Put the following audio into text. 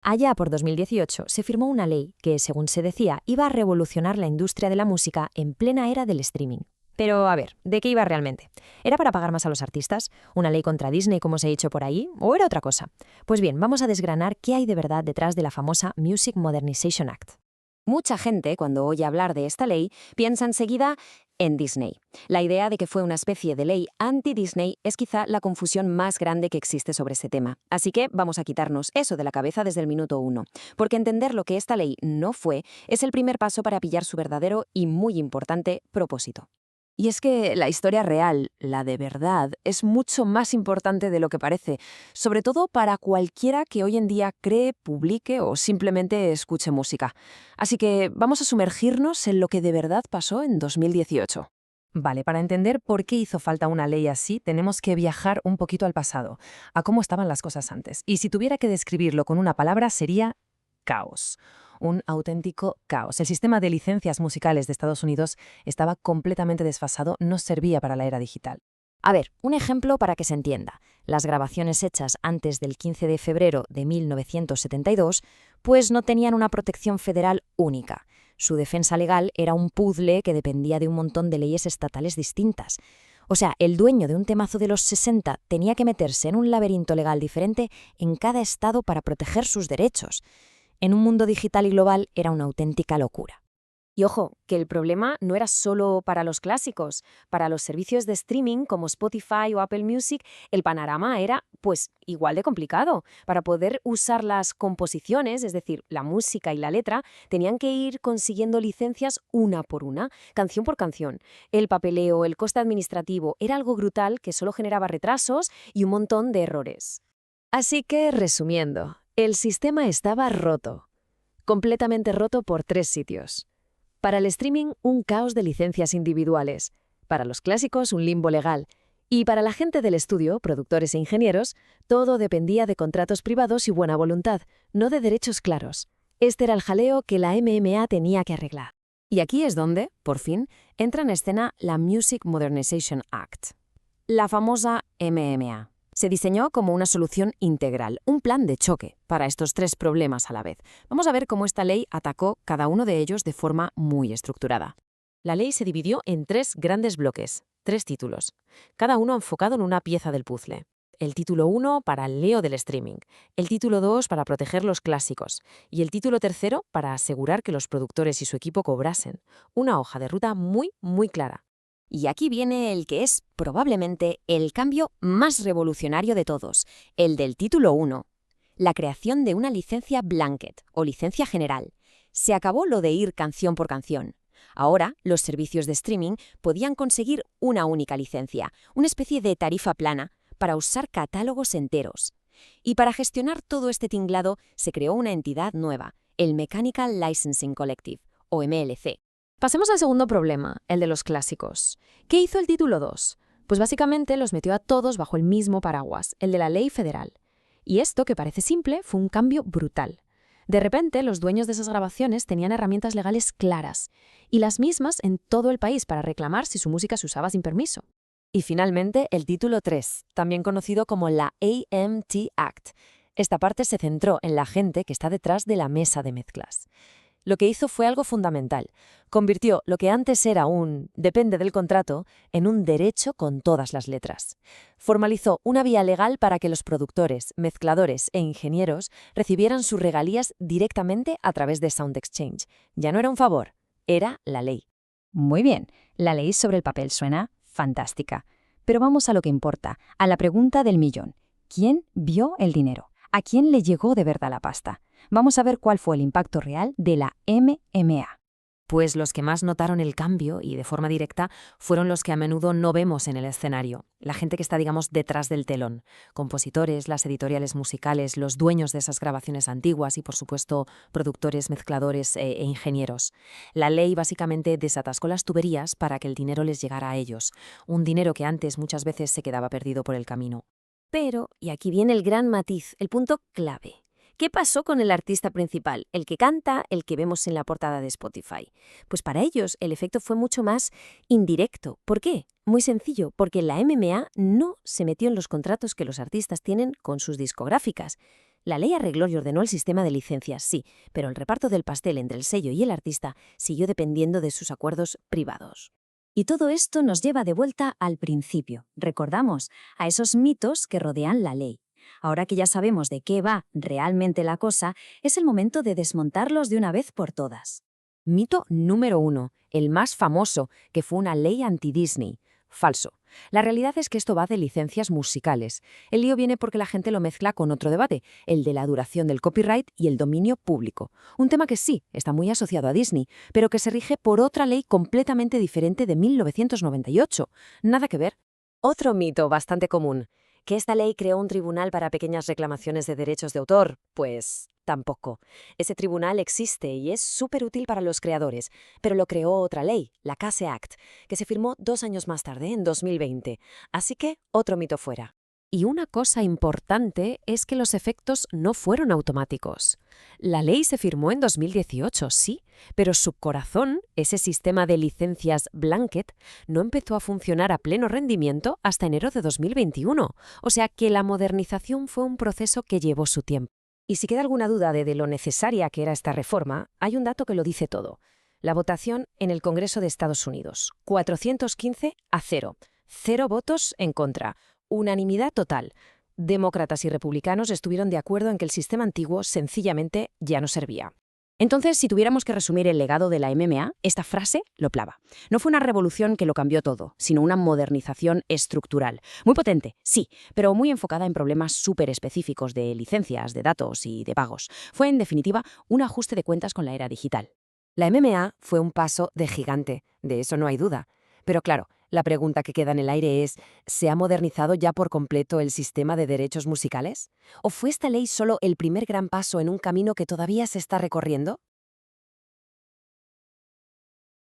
Allá por 2018 se firmó una ley que, según se decía, iba a revolucionar la industria de la música en plena era del streaming. Pero, a ver, ¿de qué iba realmente? ¿Era para pagar más a los artistas? ¿Una ley contra Disney, como se ha dicho por ahí? ¿O era otra cosa? Pues bien, vamos a desgranar qué hay de verdad detrás de la famosa Music Modernization Act. Mucha gente, cuando oye hablar de esta ley, piensa enseguida en Disney. La idea de que fue una especie de ley anti-Disney es quizá la confusión más grande que existe sobre este tema. Así que vamos a quitarnos eso de la cabeza desde el minuto uno, porque entender lo que esta ley no fue es el primer paso para pillar su verdadero y muy importante propósito. Y es que la historia real, la de verdad, es mucho más importante de lo que parece, sobre todo para cualquiera que hoy en día cree, publique o simplemente escuche música. Así que vamos a sumergirnos en lo que de verdad pasó en 2018. Vale, para entender por qué hizo falta una ley así, tenemos que viajar un poquito al pasado, a cómo estaban las cosas antes. Y si tuviera que describirlo con una palabra, sería caos. Un auténtico caos. El sistema de licencias musicales de Estados Unidos estaba completamente desfasado, no servía para la era digital. A ver, un ejemplo para que se entienda. Las grabaciones hechas antes del 15 de febrero de 1972, pues no tenían una protección federal única. Su defensa legal era un puzzle que dependía de un montón de leyes estatales distintas. O sea, el dueño de un temazo de los 60 tenía que meterse en un laberinto legal diferente en cada estado para proteger sus derechos. En un mundo digital y global era una auténtica locura. Y ojo, que el problema no era solo para los clásicos. Para los servicios de streaming como Spotify o Apple Music, el panorama era, pues, igual de complicado. Para poder usar las composiciones, es decir, la música y la letra, tenían que ir consiguiendo licencias una por una, canción por canción. El papeleo, el coste administrativo, era algo brutal que solo generaba retrasos y un montón de errores. Así que, resumiendo, el sistema estaba roto. Completamente roto por 3 sitios. Para el streaming, un caos de licencias individuales. Para los clásicos, un limbo legal. Y para la gente del estudio, productores e ingenieros, todo dependía de contratos privados y buena voluntad, no de derechos claros. Este era el jaleo que la MMA tenía que arreglar. Y aquí es donde, por fin, entra en escena la Music Modernization Act, la famosa MMA. Se diseñó como una solución integral, un plan de choque para estos 3 problemas a la vez. Vamos a ver cómo esta ley atacó cada uno de ellos de forma muy estructurada. La ley se dividió en 3 grandes bloques, 3 títulos, cada uno enfocado en una pieza del puzzle. El título 1 para el lío del streaming, el título 2 para proteger los clásicos y el título 3 para asegurar que los productores y su equipo cobrasen. Una hoja de ruta muy, muy clara. Y aquí viene el que es probablemente el cambio más revolucionario de todos, el del título 1, la creación de una licencia blanket o licencia general. Se acabó lo de ir canción por canción. Ahora, los servicios de streaming podían conseguir una única licencia, una especie de tarifa plana, para usar catálogos enteros. Y para gestionar todo este tinglado se creó una entidad nueva, el Mechanical Licensing Collective, o MLC. Pasemos al segundo problema, el de los clásicos. ¿Qué hizo el título 2? Pues básicamente los metió a todos bajo el mismo paraguas, el de la ley federal. Y esto, que parece simple, fue un cambio brutal. De repente, los dueños de esas grabaciones tenían herramientas legales claras, y las mismas en todo el país para reclamar si su música se usaba sin permiso. Y finalmente, el título 3, también conocido como la AMT Act. Esta parte se centró en la gente que está detrás de la mesa de mezclas. Lo que hizo fue algo fundamental. Convirtió lo que antes era un depende del contrato en un derecho con todas las letras. Formalizó una vía legal para que los productores, mezcladores e ingenieros recibieran sus regalías directamente a través de Sound Exchange. Ya no era un favor, era la ley. Muy bien, la ley sobre el papel suena fantástica. Pero vamos a lo que importa, a la pregunta del millón. ¿Quién vio el dinero? ¿A quién le llegó de verdad la pasta? Vamos a ver cuál fue el impacto real de la MMA. Pues los que más notaron el cambio, y de forma directa, fueron los que a menudo no vemos en el escenario. La gente que está, digamos, detrás del telón. Compositores, las editoriales musicales, los dueños de esas grabaciones antiguas y, por supuesto, productores, mezcladores e ingenieros. La ley básicamente desatascó las tuberías para que el dinero les llegara a ellos. Un dinero que antes muchas veces se quedaba perdido por el camino. Pero, y aquí viene el gran matiz, el punto clave. ¿Qué pasó con el artista principal, el que canta, el que vemos en la portada de Spotify? Pues para ellos el efecto fue mucho más indirecto. ¿Por qué? Muy sencillo, porque la MMA no se metió en los contratos que los artistas tienen con sus discográficas. La ley arregló y ordenó el sistema de licencias, sí, pero el reparto del pastel entre el sello y el artista siguió dependiendo de sus acuerdos privados. Y todo esto nos lleva de vuelta al principio, recordamos, a esos mitos que rodean la ley. Ahora que ya sabemos de qué va realmente la cosa, es el momento de desmontarlos de una vez por todas. Mito número 1, el más famoso, que fue una ley anti-Disney. Falso. La realidad es que esto va de licencias musicales. El lío viene porque la gente lo mezcla con otro debate, el de la duración del copyright y el dominio público. Un tema que sí, está muy asociado a Disney, pero que se rige por otra ley completamente diferente de 1998. Nada que ver. Otro mito bastante común, que esta ley creó un tribunal para pequeñas reclamaciones de derechos de autor. Pues tampoco. Ese tribunal existe y es súper útil para los creadores, pero lo creó otra ley, la Case Act, que se firmó 2 años más tarde, en 2020. Así que, otro mito fuera. Y una cosa importante es que los efectos no fueron automáticos. La ley se firmó en 2018, sí, pero su corazón, ese sistema de licencias blanket, no empezó a funcionar a pleno rendimiento hasta enero de 2021. O sea que la modernización fue un proceso que llevó su tiempo. Y si queda alguna duda de lo necesaria que era esta reforma, hay un dato que lo dice todo. La votación en el Congreso de Estados Unidos, 415 a 0. 0 votos en contra. Unanimidad total. Demócratas y republicanos estuvieron de acuerdo en que el sistema antiguo sencillamente ya no servía. Entonces, si tuviéramos que resumir el legado de la MMA, esta frase lo clava. No fue una revolución que lo cambió todo, sino una modernización estructural. Muy potente, sí, pero muy enfocada en problemas súper específicos de licencias, de datos y de pagos. Fue, en definitiva, un ajuste de cuentas con la era digital. La MMA fue un paso de gigante, de eso no hay duda. Pero claro, la pregunta que queda en el aire es, ¿se ha modernizado ya por completo el sistema de derechos musicales? ¿O fue esta ley solo el primer gran paso en un camino que todavía se está recorriendo?